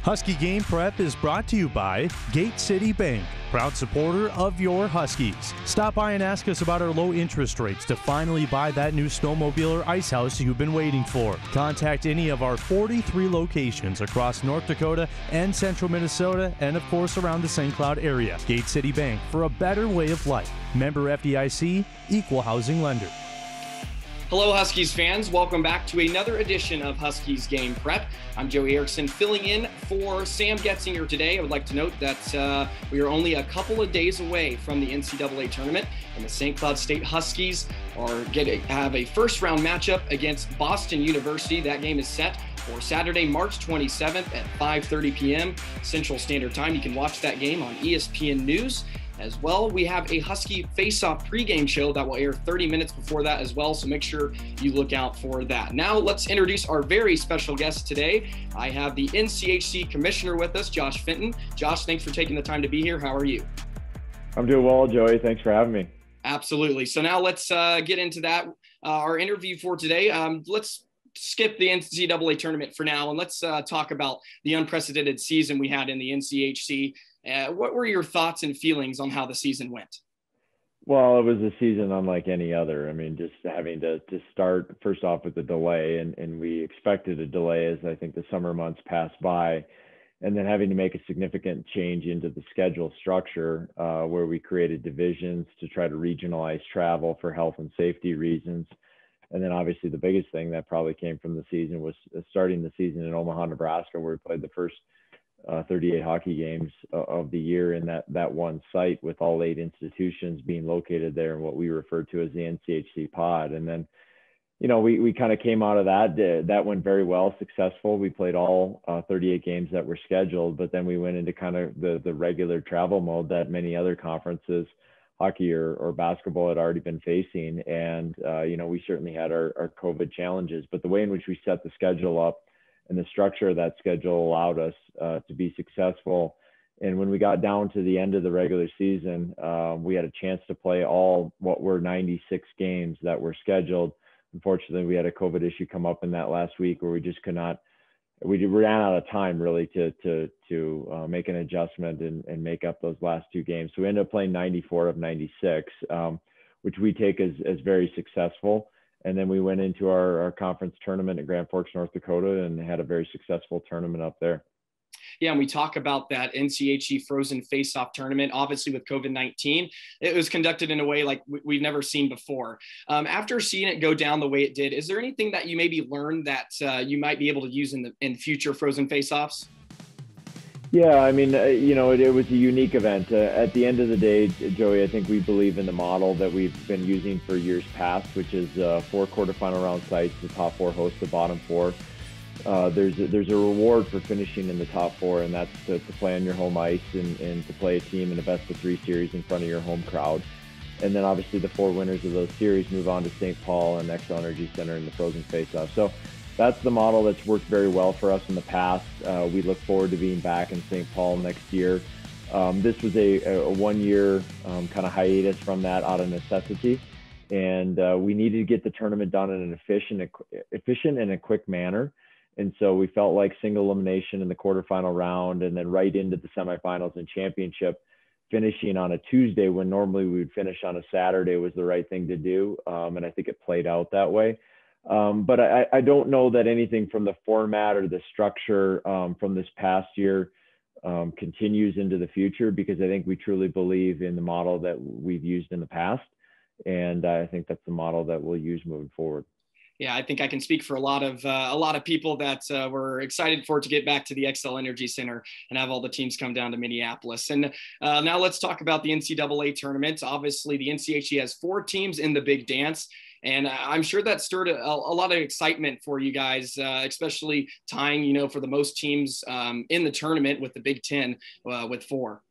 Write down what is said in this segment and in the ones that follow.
Husky Game Prep is brought to you by Gate City Bank, proud supporter of your Huskies. Stop by and ask us about our low interest rates to finally buy that new snowmobile or ice house you've been waiting for. Contact any of our 43 locations across North Dakota and central Minnesota, and of course around the St. Cloud area. Gate City Bank, for a better way of life. Member FDIC, equal housing lender. Hello, Huskies fans. Welcome back to another edition of Huskies Game Prep. I'm Joey Erickson, filling in for Sam Getzinger today. I would like to note that we are only a couple of days away from the NCAA tournament, and the St. Cloud State Huskies have a first-round matchup against Boston University. That game is set for Saturday, March 27th at 5:30 p.m. Central Standard Time. You can watch that game on ESPN News. As well, we have a Husky Face-Off pregame show that will air 30 minutes before that as well, so make sure you look out for that. Now, let's introduce our very special guest today. I have the NCHC Commissioner with us, Josh Fenton. Josh, thanks for taking the time to be here. How are you? I'm doing well, Joey. Thanks for having me. Absolutely. So now let's get into that. Our interview for today, let's skip the NCAA tournament for now, and let's talk about the unprecedented season we had in the NCHC. What were your thoughts and feelings on how the season went? Well, it was a season unlike any other. I mean, just having to start first off with the delay, and we expected a delay as I think the summer months passed by, and then having to make a significant change into the schedule structure where we created divisions to try to regionalize travel for health and safety reasons. And then obviously the biggest thing that probably came from the season was starting the season in Omaha, Nebraska, where we played the first 38 hockey games of the year in that one site, with all 8 institutions being located there in what we refer to as the NCHC pod. And then, you know, we kind of came out of that went very well, successful. We played all 38 games that were scheduled, but then we went into kind of the regular travel mode that many other conferences, hockey or basketball, had already been facing. And, you know, we certainly had our COVID challenges, but the way in which we set the schedule up and the structure of that schedule allowed us to be successful. And when we got down to the end of the regular season, we had a chance to play all what were 96 games that were scheduled. Unfortunately, we had a COVID issue come up in that last week where we just could not, we ran out of time really to make an adjustment and make up those last 2 games. So we ended up playing 94 of 96, which we take as very successful. And then we went into our conference tournament at Grand Forks, North Dakota, and had a very successful tournament up there. Yeah, and we talk about that NCHC Frozen Face-Off tournament. Obviously, with COVID-19, it was conducted in a way like we've never seen before. After seeing it go down the way it did, is there anything that you maybe learned that you might be able to use in future Frozen Face-Offs? Yeah, I mean, you know, it was a unique event. At the end of the day, Joey, I think we believe in the model that we've been using for years past, which is 4 quarterfinal round sites. The top 4 host the bottom 4. There's a reward for finishing in the top 4, and that's to play on your home ice and to play a team in a best-of-3 series in front of your home crowd. And then obviously the 4 winners of those series move on to St. Paul and Xcel Energy Center in the Frozen Face-Off. So that's the model that's worked very well for us in the past. We look forward to being back in St. Paul next year. This was a 1-year kind of hiatus from that out of necessity. And we needed to get the tournament done in an efficient and a quick manner. And so we felt like single elimination in the quarterfinal round and then right into the semifinals and championship, finishing on a Tuesday when normally we would finish on a Saturday, was the right thing to do. And I think it played out that way. But I don't know that anything from the format or the structure from this past year continues into the future, because I think we truly believe in the model that we've used in the past. And I think that's the model that we'll use moving forward. Yeah, I think I can speak for a lot of people that were excited for it to get back to the Xcel Energy Center and have all the teams come down to Minneapolis. And now let's talk about the NCAA tournament. Obviously, the NCHC has 4 teams in the big dance, and I'm sure that stirred a lot of excitement for you guys, especially tying, you know, for the most teams in the tournament with the Big Ten with 4.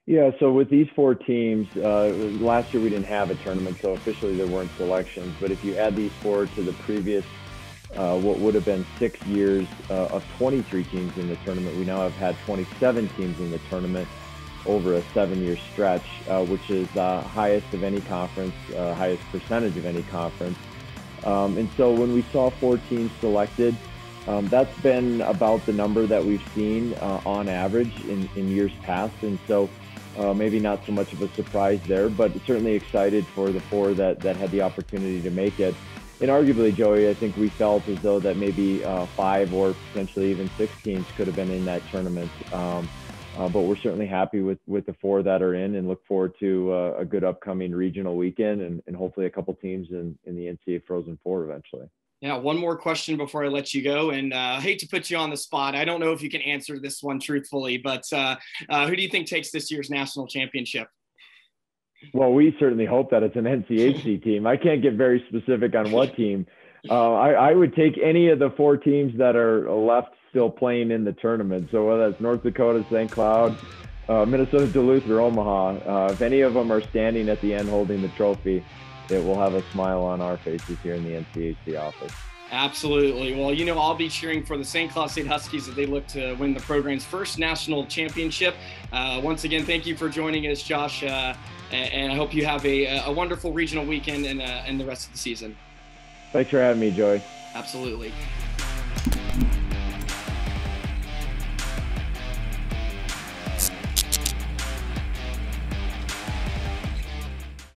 Yeah, so with these 4 teams, last year we didn't have a tournament, so officially there weren't selections. But if you add these 4 to the previous, what would have been 6 years of 23 teams in the tournament, we now have had 27 teams in the tournament over a 7-year stretch, which is highest of any conference, highest percentage of any conference. And so when we saw 4 teams selected, That's been about the number that we've seen on average in years past. And so maybe not so much of a surprise there, but certainly excited for the 4 that had the opportunity to make it. And arguably, Joey, I think we felt as though that maybe 5 or potentially even 6 teams could have been in that tournament. But we're certainly happy with the 4 that are in, and look forward to a good upcoming regional weekend and hopefully a couple teams in the NCAA Frozen Four eventually. Yeah, one more question before I let you go, and I hate to put you on the spot. I don't know if you can answer this one truthfully, but who do you think takes this year's national championship? Well, we certainly hope that it's an NCHC team. I can't get very specific on what team. I would take any of the 4 teams that are left still playing in the tournament. So whether that's North Dakota, St. Cloud, Minnesota, Duluth, or Omaha, if any of them are standing at the end holding the trophy, it will have a smile on our faces here in the NCHC office. Absolutely. Well, you know, I'll be cheering for the St. Cloud State Huskies as they look to win the program's first national championship. Once again, thank you for joining us, Josh, and I hope you have a wonderful regional weekend and the rest of the season. Thanks for having me, Joey. Absolutely.